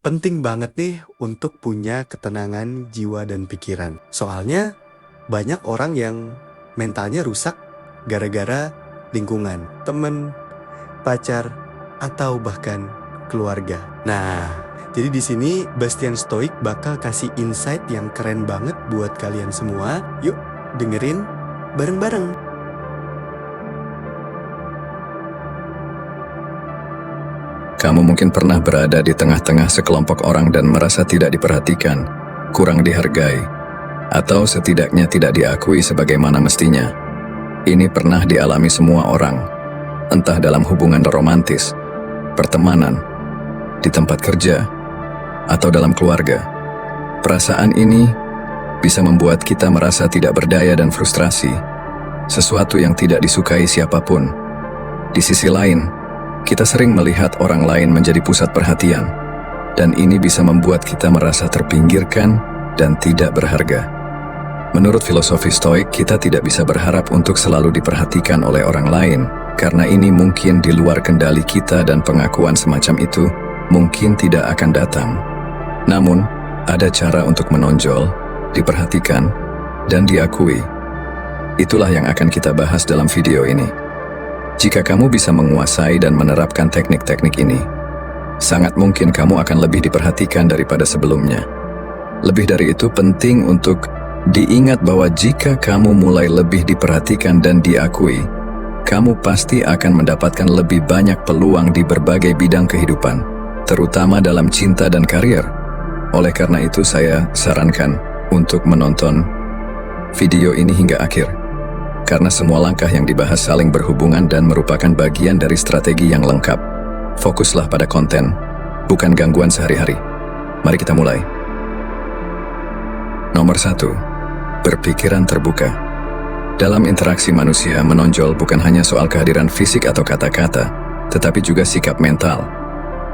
Penting banget nih untuk punya ketenangan jiwa dan pikiran. Soalnya banyak orang yang mentalnya rusak gara-gara lingkungan, temen, pacar, atau bahkan keluarga. Nah, jadi di sini Bastian Stoic bakal kasih insight yang keren banget buat kalian semua. Yuk, dengerin bareng-bareng. Kamu mungkin pernah berada di tengah-tengah sekelompok orang dan merasa tidak diperhatikan, kurang dihargai, atau setidaknya tidak diakui sebagaimana mestinya. Ini pernah dialami semua orang, entah dalam hubungan romantis, pertemanan, di tempat kerja, atau dalam keluarga. Perasaan ini bisa membuat kita merasa tidak berdaya dan frustrasi, sesuatu yang tidak disukai siapapun. Di sisi lain, kita sering melihat orang lain menjadi pusat perhatian, dan ini bisa membuat kita merasa terpinggirkan dan tidak berharga. Menurut filosofi Stoik, kita tidak bisa berharap untuk selalu diperhatikan oleh orang lain, karena ini mungkin di luar kendali kita dan pengakuan semacam itu mungkin tidak akan datang. Namun, ada cara untuk menonjol, diperhatikan, dan diakui. Itulah yang akan kita bahas dalam video ini. Jika kamu bisa menguasai dan menerapkan teknik-teknik ini, sangat mungkin kamu akan lebih diperhatikan daripada sebelumnya. Lebih dari itu, penting untuk diingat bahwa jika kamu mulai lebih diperhatikan dan diakui, kamu pasti akan mendapatkan lebih banyak peluang di berbagai bidang kehidupan, terutama dalam cinta dan karier. Oleh karena itu, saya sarankan untuk menonton video ini hingga akhir. Karena semua langkah yang dibahas saling berhubungan dan merupakan bagian dari strategi yang lengkap. Fokuslah pada konten, bukan gangguan sehari-hari. Mari kita mulai. Nomor 1. Berpikiran terbuka. Dalam interaksi manusia, menonjol bukan hanya soal kehadiran fisik atau kata-kata, tetapi juga sikap mental.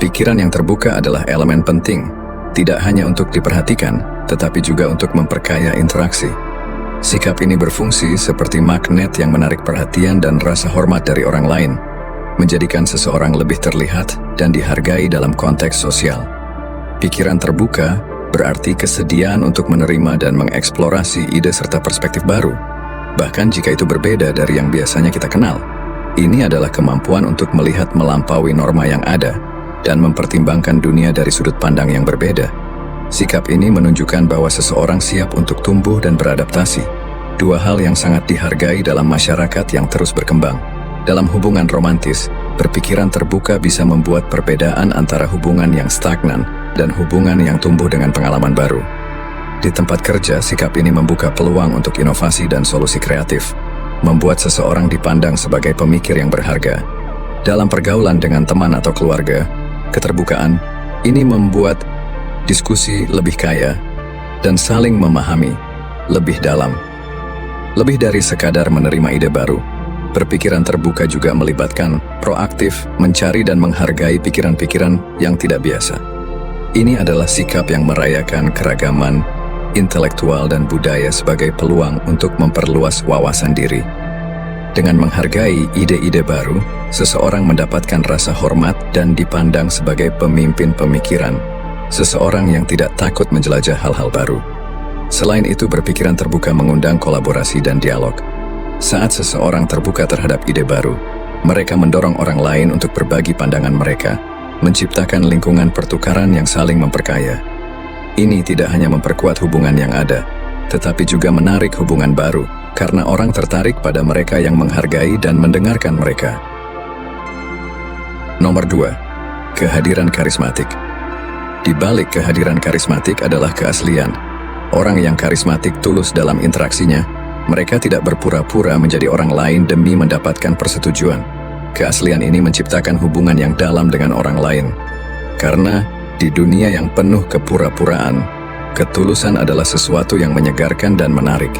Pikiran yang terbuka adalah elemen penting, tidak hanya untuk diperhatikan, tetapi juga untuk memperkaya interaksi. Sikap ini berfungsi seperti magnet yang menarik perhatian dan rasa hormat dari orang lain, menjadikan seseorang lebih terlihat dan dihargai dalam konteks sosial. Pikiran terbuka berarti kesediaan untuk menerima dan mengeksplorasi ide serta perspektif baru, bahkan jika itu berbeda dari yang biasanya kita kenal. Ini adalah kemampuan untuk melihat melampaui norma yang ada dan mempertimbangkan dunia dari sudut pandang yang berbeda. Sikap ini menunjukkan bahwa seseorang siap untuk tumbuh dan beradaptasi, dua hal yang sangat dihargai dalam masyarakat yang terus berkembang. Dalam hubungan romantis, berpikiran terbuka bisa membuat perbedaan antara hubungan yang stagnan dan hubungan yang tumbuh dengan pengalaman baru. Di tempat kerja, sikap ini membuka peluang untuk inovasi dan solusi kreatif, membuat seseorang dipandang sebagai pemikir yang berharga. Dalam pergaulan dengan teman atau keluarga, keterbukaan ini membuat diskusi lebih kaya dan saling memahami lebih dalam. Lebih dari sekadar menerima ide baru, berpikiran terbuka juga melibatkan proaktif mencari dan menghargai pikiran-pikiran yang tidak biasa. Ini adalah sikap yang merayakan keragaman intelektual dan budaya sebagai peluang untuk memperluas wawasan diri. Dengan menghargai ide-ide baru, seseorang mendapatkan rasa hormat dan dipandang sebagai pemimpin pemikiran, seseorang yang tidak takut menjelajah hal-hal baru. Selain itu, berpikiran terbuka mengundang kolaborasi dan dialog. Saat seseorang terbuka terhadap ide baru, mereka mendorong orang lain untuk berbagi pandangan mereka, menciptakan lingkungan pertukaran yang saling memperkaya. Ini tidak hanya memperkuat hubungan yang ada, tetapi juga menarik hubungan baru, karena orang tertarik pada mereka yang menghargai dan mendengarkan mereka. Nomor 2. Kehadiran karismatik. Di balik kehadiran karismatik adalah keaslian. Orang yang karismatik tulus dalam interaksinya. Mereka tidak berpura-pura menjadi orang lain demi mendapatkan persetujuan. Keaslian ini menciptakan hubungan yang dalam dengan orang lain. Karena di dunia yang penuh kepura-puraan, ketulusan adalah sesuatu yang menyegarkan dan menarik.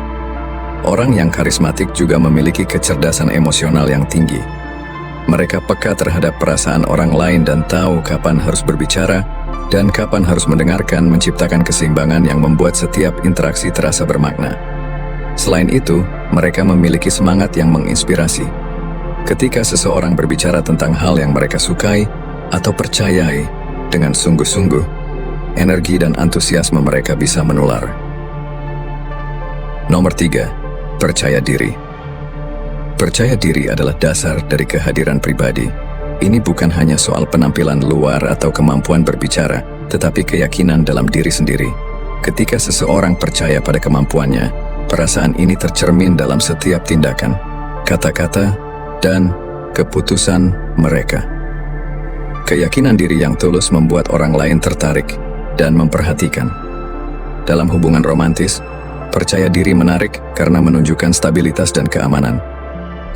Orang yang karismatik juga memiliki kecerdasan emosional yang tinggi. Mereka peka terhadap perasaan orang lain dan tahu kapan harus berbicara dan kapan harus mendengarkan, menciptakan keseimbangan yang membuat setiap interaksi terasa bermakna. Selain itu, mereka memiliki semangat yang menginspirasi. Ketika seseorang berbicara tentang hal yang mereka sukai atau percayai dengan sungguh-sungguh, energi dan antusiasme mereka bisa menular. Nomor 3, percaya diri. Percaya diri adalah dasar dari kehadiran pribadi. Ini bukan hanya soal penampilan luar atau kemampuan berbicara, tetapi keyakinan dalam diri sendiri. Ketika seseorang percaya pada kemampuannya, perasaan ini tercermin dalam setiap tindakan, kata-kata, dan keputusan mereka. Keyakinan diri yang tulus membuat orang lain tertarik dan memperhatikan. Dalam hubungan romantis, percaya diri menarik karena menunjukkan stabilitas dan keamanan.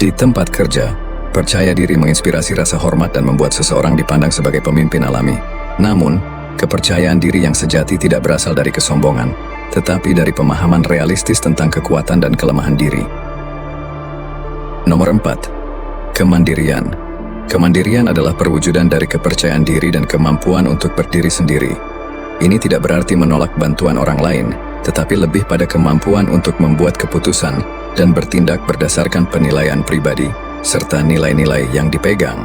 Di tempat kerja, percaya diri menginspirasi rasa hormat dan membuat seseorang dipandang sebagai pemimpin alami. Namun, kepercayaan diri yang sejati tidak berasal dari kesombongan, tetapi dari pemahaman realistis tentang kekuatan dan kelemahan diri. Nomor 4, kemandirian. Kemandirian adalah perwujudan dari kepercayaan diri dan kemampuan untuk berdiri sendiri. Ini tidak berarti menolak bantuan orang lain, tetapi lebih pada kemampuan untuk membuat keputusan dan bertindak berdasarkan penilaian pribadi, serta nilai-nilai yang dipegang.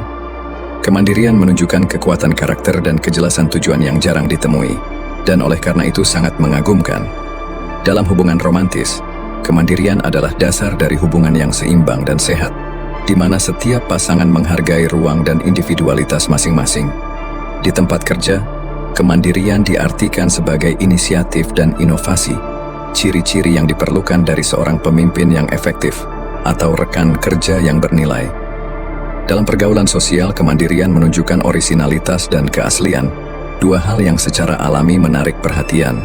Kemandirian menunjukkan kekuatan karakter dan kejelasan tujuan yang jarang ditemui, dan oleh karena itu sangat mengagumkan. Dalam hubungan romantis, kemandirian adalah dasar dari hubungan yang seimbang dan sehat, di mana setiap pasangan menghargai ruang dan individualitas masing-masing. Di tempat kerja, kemandirian diartikan sebagai inisiatif dan inovasi, ciri-ciri yang diperlukan dari seorang pemimpin yang efektif atau rekan kerja yang bernilai. Dalam pergaulan sosial, kemandirian menunjukkan orisinalitas dan keaslian, dua hal yang secara alami menarik perhatian.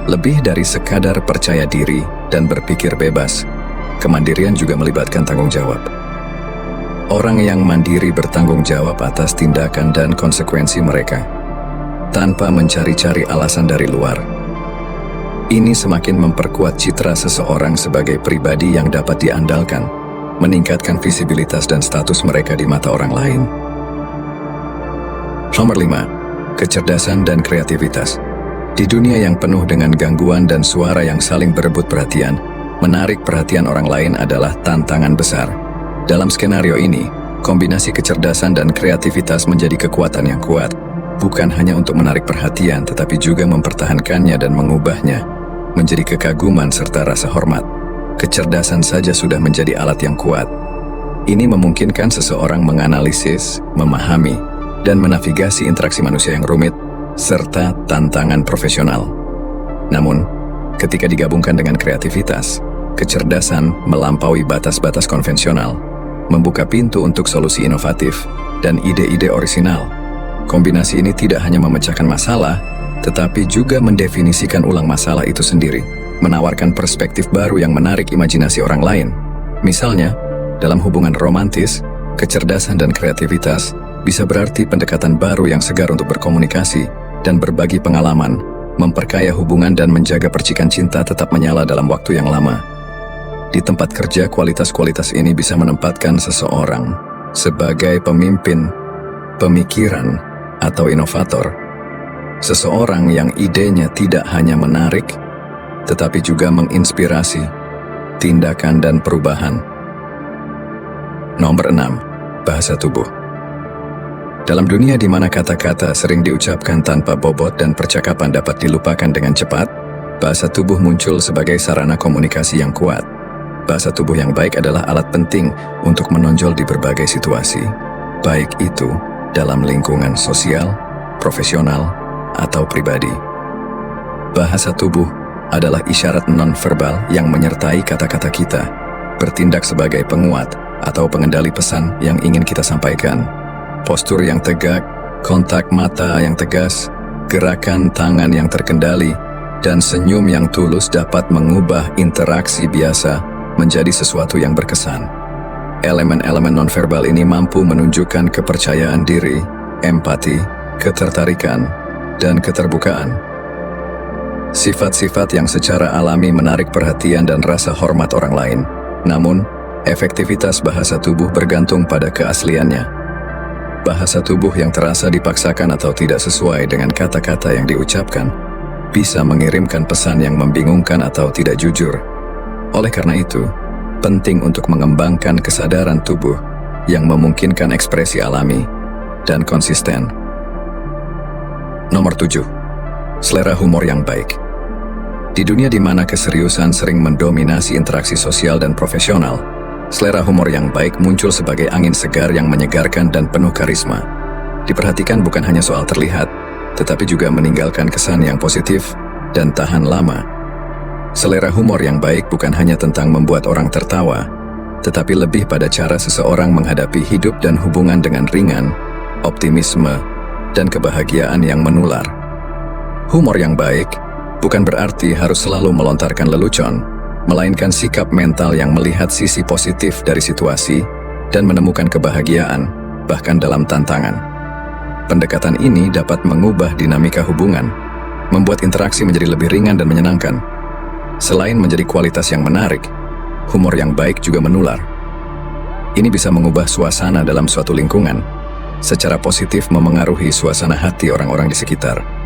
Lebih dari sekadar percaya diri dan berpikir bebas, kemandirian juga melibatkan tanggung jawab. Orang yang mandiri bertanggung jawab atas tindakan dan konsekuensi mereka, tanpa mencari-cari alasan dari luar. Ini semakin memperkuat citra seseorang sebagai pribadi yang dapat diandalkan, meningkatkan visibilitas dan status mereka di mata orang lain. Nomor 5, kecerdasan dan kreativitas. Di dunia yang penuh dengan gangguan dan suara yang saling berebut perhatian, menarik perhatian orang lain adalah tantangan besar. Dalam skenario ini, kombinasi kecerdasan dan kreativitas menjadi kekuatan yang kuat, bukan hanya untuk menarik perhatian, tetapi juga mempertahankannya dan mengubahnya menjadi kekaguman serta rasa hormat. Kecerdasan saja sudah menjadi alat yang kuat. Ini memungkinkan seseorang menganalisis, memahami, dan menavigasi interaksi manusia yang rumit, serta tantangan profesional. Namun, ketika digabungkan dengan kreativitas, kecerdasan melampaui batas-batas konvensional, membuka pintu untuk solusi inovatif dan ide-ide orisinal. Kombinasi ini tidak hanya memecahkan masalah, tetapi juga mendefinisikan ulang masalah itu sendiri, menawarkan perspektif baru yang menarik imajinasi orang lain. Misalnya, dalam hubungan romantis, kecerdasan dan kreativitas bisa berarti pendekatan baru yang segar untuk berkomunikasi dan berbagi pengalaman, memperkaya hubungan dan menjaga percikan cinta tetap menyala dalam waktu yang lama. Di tempat kerja, kualitas-kualitas ini bisa menempatkan seseorang sebagai pemimpin, pemikiran, atau inovator. Seseorang yang idenya tidak hanya menarik, tetapi juga menginspirasi tindakan dan perubahan. Nomor 6, bahasa tubuh. Dalam dunia di mana kata-kata sering diucapkan tanpa bobot dan percakapan dapat dilupakan dengan cepat, bahasa tubuh muncul sebagai sarana komunikasi yang kuat. Bahasa tubuh yang baik adalah alat penting untuk menonjol di berbagai situasi, baik itu dalam lingkungan sosial, profesional, atau pribadi. Bahasa tubuh adalah isyarat non-verbal yang menyertai kata-kata kita, bertindak sebagai penguat atau pengendali pesan yang ingin kita sampaikan. Postur yang tegak, kontak mata yang tegas, gerakan tangan yang terkendali, dan senyum yang tulus dapat mengubah interaksi biasa menjadi sesuatu yang berkesan. Elemen-elemen nonverbal ini mampu menunjukkan kepercayaan diri, empati, ketertarikan, dan keterbukaan. Sifat-sifat yang secara alami menarik perhatian dan rasa hormat orang lain. Namun, efektivitas bahasa tubuh bergantung pada keasliannya. Bahasa tubuh yang terasa dipaksakan atau tidak sesuai dengan kata-kata yang diucapkan bisa mengirimkan pesan yang membingungkan atau tidak jujur. Oleh karena itu, penting untuk mengembangkan kesadaran tubuh yang memungkinkan ekspresi alami dan konsisten. Nomor 7, Selera humor yang baik. Di dunia di mana keseriusan sering mendominasi interaksi sosial dan profesional, selera humor yang baik muncul sebagai angin segar yang menyegarkan dan penuh karisma. Diperhatikan bukan hanya soal terlihat, tetapi juga meninggalkan kesan yang positif dan tahan lama. Selera humor yang baik bukan hanya tentang membuat orang tertawa, tetapi lebih pada cara seseorang menghadapi hidup dan hubungan dengan ringan, optimisme, dan kebahagiaan yang menular. Humor yang baik bukan berarti harus selalu melontarkan lelucon, melainkan sikap mental yang melihat sisi positif dari situasi dan menemukan kebahagiaan, bahkan dalam tantangan. Pendekatan ini dapat mengubah dinamika hubungan, membuat interaksi menjadi lebih ringan dan menyenangkan. Selain menjadi kualitas yang menarik, humor yang baik juga menular. Ini bisa mengubah suasana dalam suatu lingkungan, secara positif memengaruhi suasana hati orang-orang di sekitar.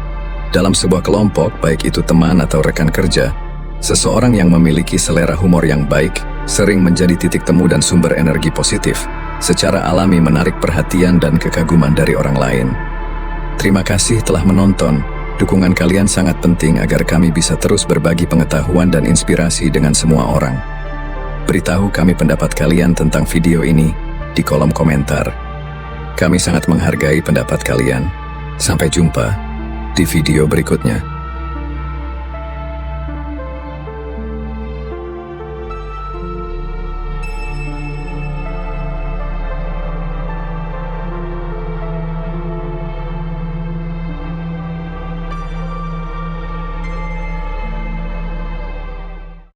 Dalam sebuah kelompok, baik itu teman atau rekan kerja, seseorang yang memiliki selera humor yang baik sering menjadi titik temu dan sumber energi positif, secara alami menarik perhatian dan kekaguman dari orang lain. Terima kasih telah menonton. Dukungan kalian sangat penting agar kami bisa terus berbagi pengetahuan dan inspirasi dengan semua orang. Beritahu kami pendapat kalian tentang video ini di kolom komentar. Kami sangat menghargai pendapat kalian. Sampai jumpa di video berikutnya.